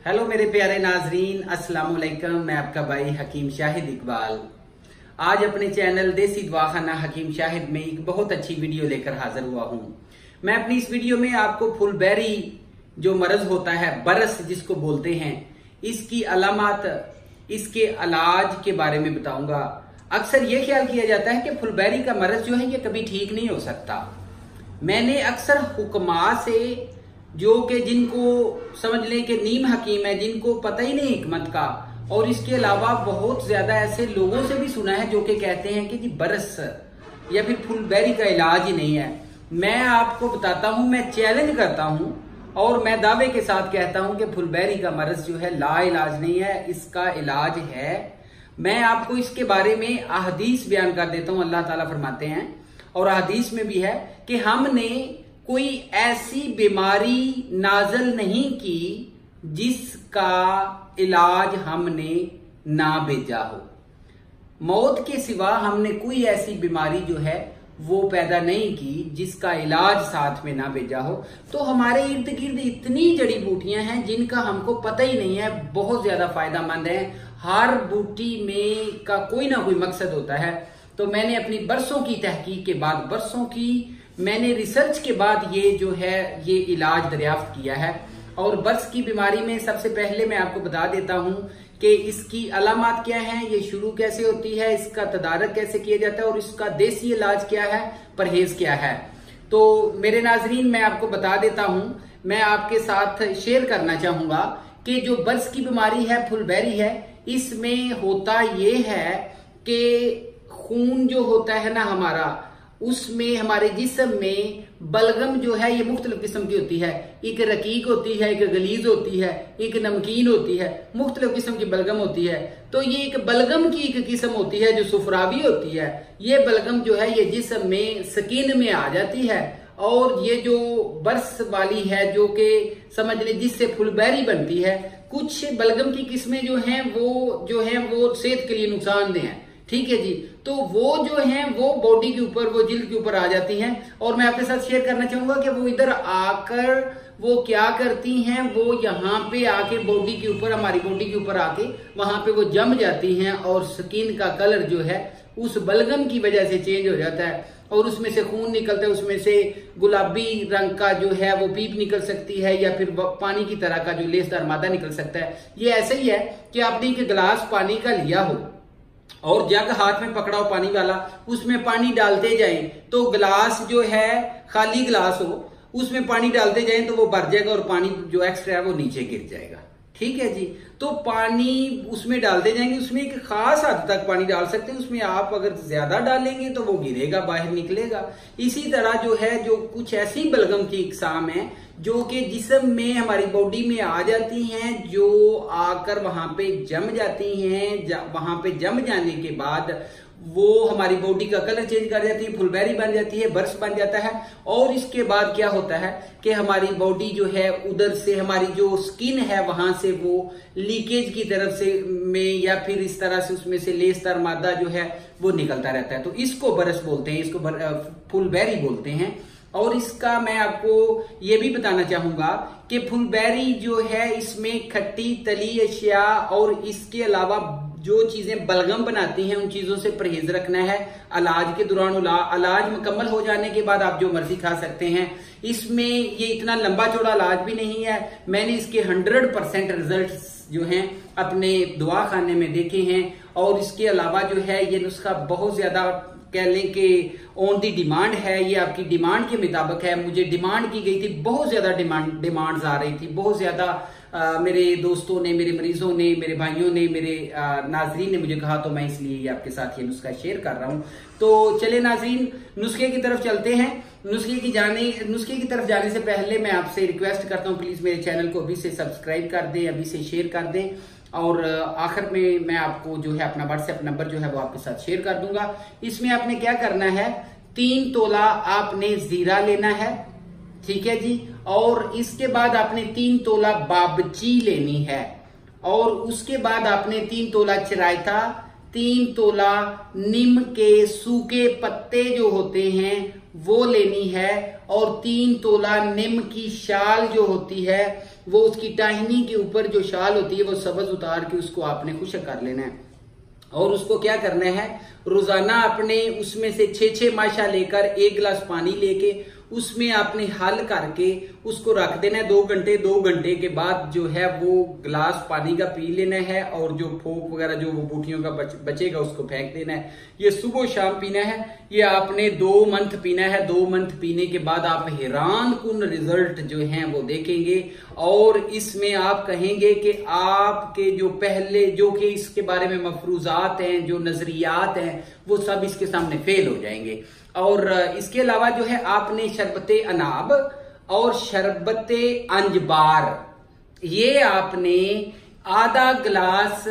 Hello मेरे प्यारे नाजरीन, अस्सलाम वालेकुम। मैं आपका भाई हकीम शाहिद इकबाल आज अपने चैनल देसी दवाखाना हकीम शाहिद में एक बहुत अच्छी वीडियो लेकर हाजिर हुआ हूँ। मैं अपनी इस वीडियो में आपको फुलबेरी जो मरज होता है, बरस जिसको बोलते हैं, इसकी अलामत, इसके इलाज के बारे में बताऊंगा। अक्सर ये ख्याल किया जाता है कि फुलबेरी का मरज जो है ये कभी ठीक नहीं हो सकता। मैंने अक्सर हुक्मा से, जो कि जिनको समझ लें कि नीम हकीम है, जिनको पता ही नहीं हिकमत का, और इसके अलावा बहुत ज्यादा ऐसे लोगों से भी सुना है जो कि कहते हैं कि जी बरस या फिर फुलबेरी का इलाज ही नहीं है। मैं आपको बताता हूं, मैं चैलेंज करता हूं और मैं दावे के साथ कहता हूं कि फुलबेरी का मरज जो है ला इलाज नहीं है, इसका इलाज है। मैं आपको इसके बारे में अहदीस बयान कर देता हूं। अल्लाह ताला फरमाते हैं और अहदीस में भी है कि हमने कोई ऐसी बीमारी नाजल नहीं की जिसका इलाज हमने ना भेजा हो। मौत के सिवा हमने कोई ऐसी बीमारी जो है वो पैदा नहीं की जिसका इलाज साथ में ना भेजा हो। तो हमारे इर्द गिर्द इतनी जड़ी बूटियां हैं जिनका हमको पता ही नहीं है, बहुत ज्यादा फायदेमंद है। हर बूटी में का कोई ना कोई मकसद होता है। तो मैंने अपनी बरसों की तहकीक के बाद, बरसों की मैंने रिसर्च के बाद ये जो है ये इलाज दरियाफ्त किया है। और बर्स की बीमारी में सबसे पहले मैं आपको बता देता हूं कि इसकी अलामत क्या है, ये शुरू कैसे होती है, इसका तदारक कैसे किया जाता है और इसका देसी इलाज क्या है, परहेज क्या है। तो मेरे नाजरीन, मैं आपको बता देता हूं, मैं आपके साथ शेयर करना चाहूंगा कि जो बर्स की बीमारी है, फुलबेरी है, इसमें होता ये है कि खून जो होता है ना हमारा, उसमें हमारे जिस्म में बलगम जो है ये मुख्तलिफ किस्म की होती है। एक रकीक होती है, एक गलीज होती है, एक नमकीन होती है, मुख्तलिफ किस्म की बलगम होती है। तो ये एक बलगम की एक किस्म होती है जो सुफरावी होती है। ये बलगम जो है ये जिस्म में, स्किन में आ जाती है। और ये जो बर्स वाली है, जो कि समझ ले जिससे फुलबेरी बनती है, कुछ बलगम की किस्में जो हैं वो सेहत के लिए नुकसानदेह हैं। ठीक है जी। तो वो जो हैं वो बॉडी के ऊपर, वो जिल्द के ऊपर आ जाती हैं। और मैं आपके साथ शेयर करना चाहूंगा कि वो इधर आकर वो क्या करती हैं, वो यहाँ पे आके बॉडी के ऊपर, हमारी बॉडी के ऊपर आके वहां पे वो जम जाती हैं और स्किन का कलर जो है उस बलगम की वजह से चेंज हो जाता है और उसमें से खून निकलता है। उसमें से गुलाबी रंग का जो है वो पीप निकल सकती है या फिर पानी की तरह का जो लेसदार मादा निकल सकता है। ये ऐसे ही है कि आपने एक गिलास पानी का लिया हो और जग हाथ में पकड़ा हो पानी वाला, उसमें पानी डालते जाएं तो गिलास जो है खाली गिलास हो, उसमें पानी डालते जाएं तो वो भर जाएगा और पानी जो एक्स्ट्रा है वो नीचे गिर जाएगा। ठीक है जी। तो पानी उसमें डालते जाएंगे, उसमें एक खास हद तक पानी डाल सकते हैं। उसमें आप अगर ज्यादा डालेंगे तो वो गिरेगा, बाहर निकलेगा। इसी तरह जो है, जो कुछ ऐसी बलगम की इकसाम है जो कि जिस्म में, हमारी बॉडी में आ जाती हैं, जो आकर वहां पे जम जाती हैं। वहां पे जम जाने के बाद वो हमारी बॉडी का कलर चेंज कर जाती है, फुलबेरी बन जाती है, बर्स बन जाता है। और इसके बाद क्या होता है कि हमारी बॉडी जो है उधर से, हमारी जो स्किन है वहां से वो लीकेज की तरफ से में या फिर इस तरह से उसमें से लेसदार मादा जो है वो निकलता रहता है। तो इसको बरस बोलते हैं, इसको फुलबेरी बोलते हैं। और इसका मैं आपको ये भी बताना चाहूंगा कि फुलबेरी जो है इसमें खट्टी तली अशिया और इसके अलावा जो चीजें बलगम बनाती हैं उन चीजों से परहेज रखना है। इलाज के दौरान, इलाज मुकम्मल हो जाने के बाद आप जो मर्जी खा सकते हैं। इसमें ये इतना लंबा चौड़ा इलाज भी नहीं है। मैंने इसके 100% रिजल्ट जो हैं अपने दवा खाने में देखे हैं। और इसके अलावा जो है ये नुस्खा बहुत ज्यादा, कह लें कि ऑन दी डिमांड है। ये आपकी डिमांड के मुताबिक है। मुझे डिमांड की गई थी, बहुत ज्यादा डिमांड्स आ रही थी, बहुत ज्यादा मेरे दोस्तों ने, मेरे मरीजों ने, मेरे भाइयों ने, मेरे नाजरीन ने मुझे कहा, तो मैं इसलिए ये आपके साथ ये नुस्खा शेयर कर रहा हूं। तो चले नाजरीन, नुस्खे की तरफ चलते हैं। नुस्खे की तरफ जाने से पहले मैं आपसे रिक्वेस्ट करता हूं, प्लीज मेरे चैनल को अभी से सब्सक्राइब कर दें, अभी से शेयर कर दें। और आखिर में मैं आपको जो है अपना व्हाट्सएप नंबर जो है वो आपके साथ शेयर कर दूंगा। इसमें आपने क्या करना है, 3 तोला आपने जीरा लेना है। ठीक है जी। और इसके बाद आपने 3 तोला बाबची लेनी है। और उसके बाद आपने 3 तोला चिरायता, 3 तोला नीम के सूखे पत्ते जो होते हैं वो लेनी है। और 3 तोला नीम की शाल जो होती है वो उसकी टाहनी के ऊपर जो शाल होती है वो सब्ज उतार के उसको आपने खुश्क कर लेना है। और उसको क्या करना है, रोजाना अपने उसमें से 6-6 माशा लेकर 1 गिलास पानी लेके उसमें आपने हल करके उसको रख देना है 2 घंटे। 2 घंटे के बाद जो है वो गिलास पानी का पी लेना है और जो फोक वगैरह जो वो बूटियों का बचेगा उसको फेंक देना है। ये सुबह शाम पीना है। ये आपने 2 मंथ पीना है। 2 मंथ पीने के बाद आप हैरान कुन रिजल्ट जो हैं वो देखेंगे और इसमें आप कहेंगे कि आपके जो पहले जो कि इसके बारे में मफरूजात हैं, जो नजरियात हैं, वो सब इसके सामने फेल हो जाएंगे। और इसके अलावा जो है आपने शरबते अनाब और शरबते अंजबार, ये आपने आधा गिलास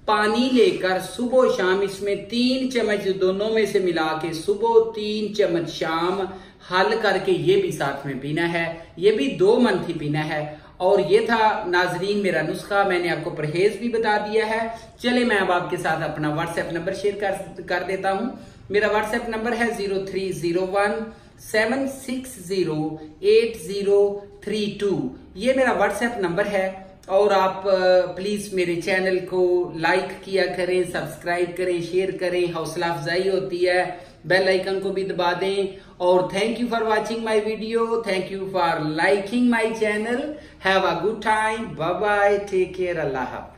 पानी लेकर सुबह शाम इसमें 3 चम्मच दोनों में से मिला के सुबह 3 चम्मच शाम हल करके ये भी साथ में पीना है। ये भी 2 मंथ ही पीना है। और ये था नाजरीन मेरा नुस्खा, मैंने आपको परहेज भी बता दिया है। चले मैं अब आपके साथ अपना व्हाट्सएप नंबर शेयर कर देता हूं। मेरा व्हाट्सएप नंबर है 0301760832। ये मेरा व्हाट्सएप नंबर है। और आप प्लीज मेरे चैनल को लाइक किया करें, सब्सक्राइब करें, शेयर करें, हौसला अफजाई होती है। बेल आइकन को भी दबा दें। और thank you for watching my video, thank you for liking my channel. Have a good time, bye bye, take care, अल्लाह हाफ़िज़।